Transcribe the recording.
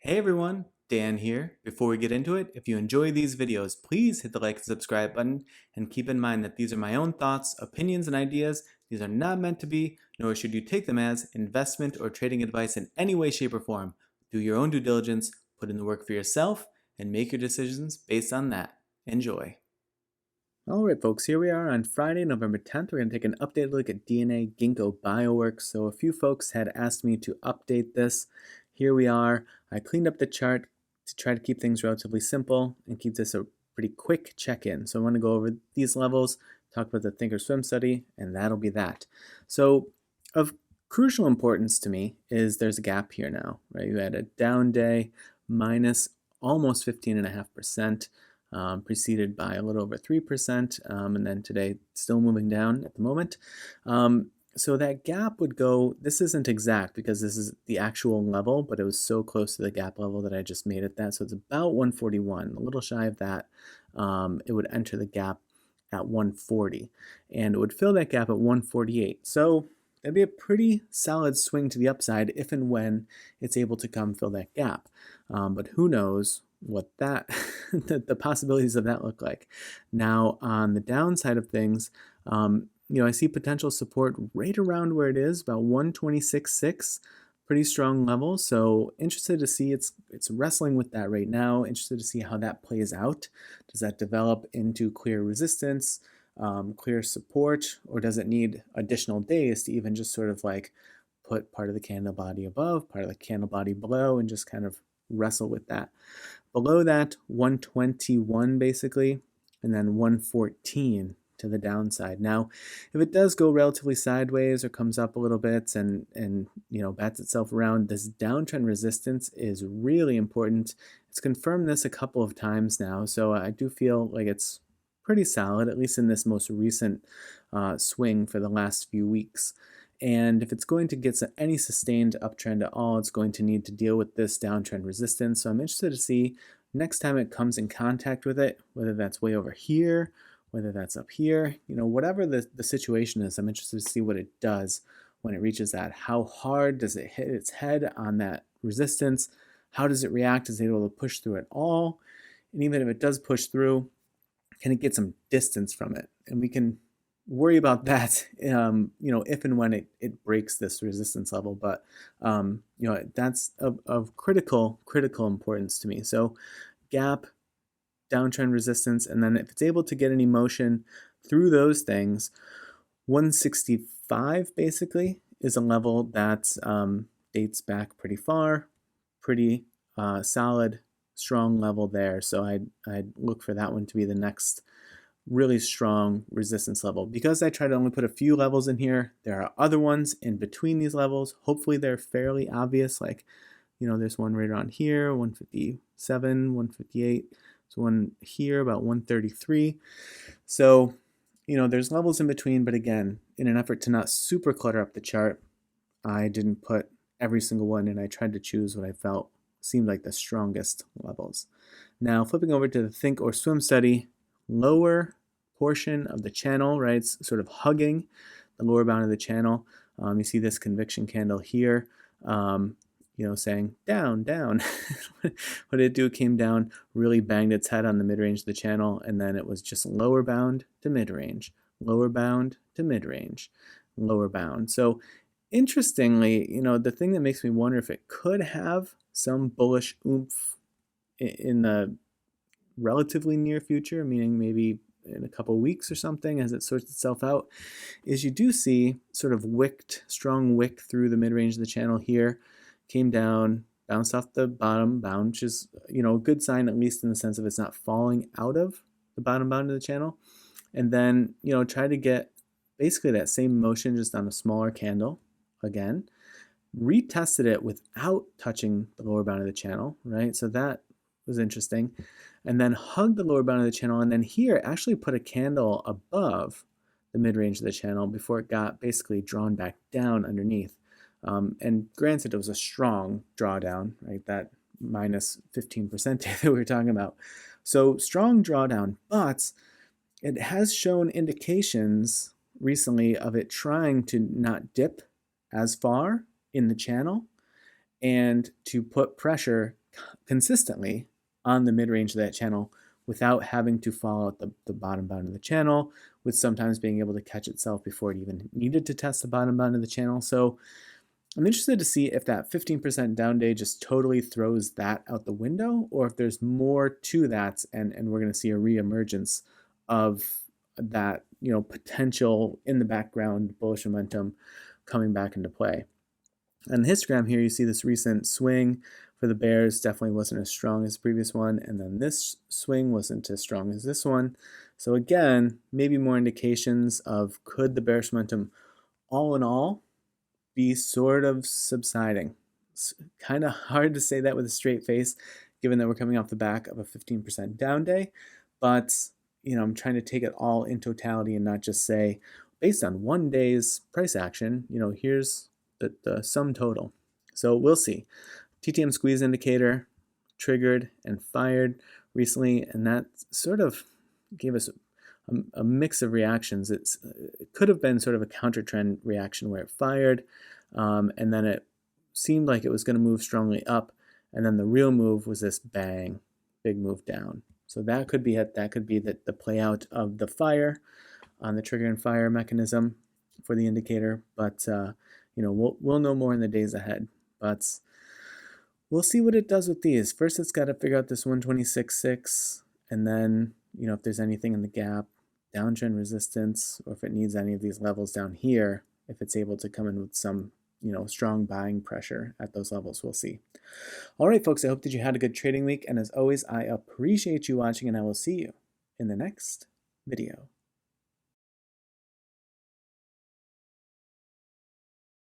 Hey everyone, Dan here. Before we get into it, if you enjoy these videos, please hit the like and subscribe button and keep in mind that these are my own thoughts, opinions, and ideas. These are not meant to be, nor should you take them as investment or trading advice in any way, shape, or form. Do your own due diligence, put in the work for yourself, and make your decisions based on that. Enjoy. Alright folks, here we are on Friday, November 10th. We're going to take an updated look at DNA Ginko Bioworks. So a few folks had asked me to update this. Here we are. I cleaned up the chart to try to keep things relatively simple and keep this a pretty quick check-in. So I want to go over these levels, talk about the Thinkorswim study, and that'll be that. So of crucial importance to me is there's a gap here now, right? You had a down day minus almost 15.5%. Preceded by a little over 3%, and then today still moving down at the moment. So that gap would go, this isn't exact because this is the actual level, but it was so close to the gap level that I just made it that. So it's about 141, a little shy of that. It would enter the gap at 140, and it would fill that gap at 148. So that'd be a pretty solid swing to the upside if and when it's able to come fill that gap. But who knows what that the possibilities of that look like. Now on the downside of things, I see potential support right around where it is, about 126.6, pretty strong level. So interested to see it's wrestling with that right now. Interested to see how that plays out. Does that develop into clear resistance, clear support, or does it need additional days to even just sort of like put part of the candle body above, part of the candle body below, and just kind of wrestle with that. Below that, 121 basically, and then 114 to the downside. Now, if it does go relatively sideways or comes up a little bit and bats itself around, this downtrend resistance is really important. It's confirmed this a couple of times now, so I do feel like it's pretty solid, at least in this most recent swing for the last few weeks. And if it's going to get any sustained uptrend at all, it's going to need to deal with this downtrend resistance. So I'm interested to see next time it comes in contact with it, whether that's way over here, whether that's up here, whatever the situation is, I'm interested to see what it does when it reaches that. How hard does it hit its head on that resistance? How does it react? Is it able to push through at all? And even if it does push through, can it get some distance from it? And we can worry about that, if and when it breaks this resistance level. But, that's of critical importance to me. So gap, downtrend resistance, and then if it's able to get any motion through those things, 165 basically is a level that dates back pretty far, pretty solid, strong level there. So I'd look for that one to be the next really strong resistance level. Because I try to only put a few levels in here, there are other ones in between these levels. Hopefully they're fairly obvious, like there's one right around here, 157, 158. There's one here about 133. So there's levels in between, but again, in an effort to not super clutter up the chart, I didn't put every single one, and I tried to choose what I felt seemed like the strongest levels. Now flipping over to the Thinkorswim study, lower portion of the channel, right? It's sort of hugging the lower bound of the channel. You see this conviction candle here, saying down, down. What did it do? It came down, really banged its head on the mid-range of the channel, and then it was just lower bound to mid-range, lower bound to mid-range, lower bound. So interestingly, the thing that makes me wonder if it could have some bullish oomph in the relatively near future, meaning maybe in a couple weeks or something as it sorts itself out, is you do see sort of strong wick through the mid-range of the channel here, came down, bounced off the bottom bound, which is a good sign, at least in the sense of it's not falling out of the bottom bound of the channel, and then try to get basically that same motion just on a smaller candle again, retested it without touching the lower bound of the channel, right? So that was interesting. And then hugged the lower bound of the channel, and then here actually put a candle above the mid-range of the channel before it got basically drawn back down underneath. And granted, it was a strong drawdown, right? That minus 15% that we were talking about. So strong drawdown, but it has shown indications recently of it trying to not dip as far in the channel and to put pressure consistently on the mid-range of that channel without having to fall out the bottom bound of the channel, with sometimes being able to catch itself before it even needed to test the bottom bound of the channel. So I'm interested to see if that 15% down day just totally throws that out the window, or if there's more to that, and we're going to see a reemergence of that, potential in the background bullish momentum coming back into play. On the histogram here, you see this recent swing for the bears definitely wasn't as strong as the previous one, and then this swing wasn't as strong as this one. So again, maybe more indications of could the bearish momentum all in all be sort of subsiding. It's kind of hard to say that with a straight face, given that we're coming off the back of a 15% down day, but I'm trying to take it all in totality and not just say, based on one day's price action, here's the sum total. So we'll see. TTM squeeze indicator triggered and fired recently, and that sort of gave us a mix of reactions. It could have been sort of a counter trend reaction where it fired, and then it seemed like it was going to move strongly up, and then the real move was this bang, big move down. So that could be it. That could be the play out of the fire on the trigger and fire mechanism for the indicator. But we'll know more in the days ahead. But we'll see what it does with these. First, it's got to figure out this 126.6, and then if there's anything in the gap, downtrend resistance, or if it needs any of these levels down here, if it's able to come in with some strong buying pressure at those levels. We'll see. All right, folks, I hope that you had a good trading week, and as always, I appreciate you watching, and I will see you in the next video.